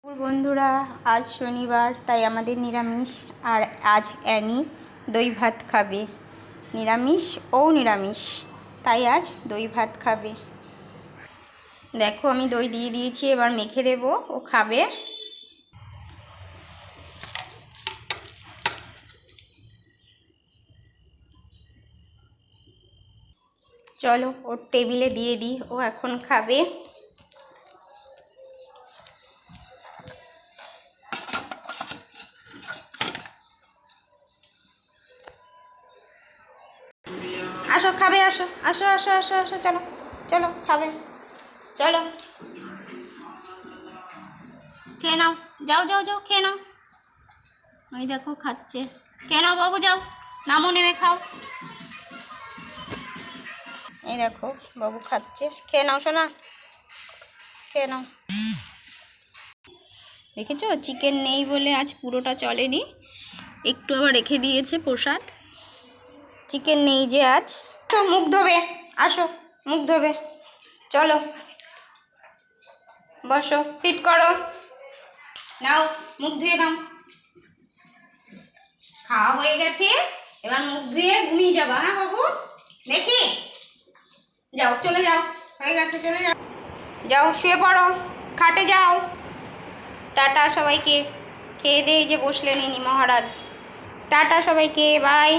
বন্ধুরা, আজ শনিবার, তাই আমাদের নিরামিষ। আর আজ অ্যানি দই ভাত খাবে। নিরামিষ ও নিরামিষ, তাই আজ দই ভাত খাবে। দেখো, আমি দই দিয়ে দিয়েছি, এবার মেখে দেব, ও খাবে। চলো ওর টেবিলে দিয়ে দিই, ও এখন খাবে। আসো, খাবে, আসো আসো আসো আসো আসো, চলো চলো খাবে, চলো খেয়ে নাও, যাও যাও যাও, খেয়ে নাও। ওই দেখো খাচ্ছে, খেয়ে নাও বাবু, যাও, নামো, নেমে খাও। এই দেখো বাবু খাচ্ছে, খেয়ে নাও সোনা, খেয়ে নাও। দেখেছো, চিকেন নেই বলে আজ পুরোটা চলেনি, একটু আবার রেখে দিয়েছে প্রসাদ। চিকেন নেই যে আজ। আসো মুখ ধোবে, আসো মুখ ধোবে, চলো বসো, সিট করো, নাও মুখ ধুয়ে নাও। খাওয়া হয়ে গেছে, এবার মুখ ধুয়ে ঘুমিয়ে যাবা, হ্যাঁ বাবু? দেখি, যাও, চলে যাও, হয়ে গেছে, চলে যাও, যাও শুয়ে পড়ো, খাটে যাও। টাটা সবাইকে, খেয়ে দিয়ে যে বসলেন ইনি মহারাজ। টাটা সবাইকে, বাই।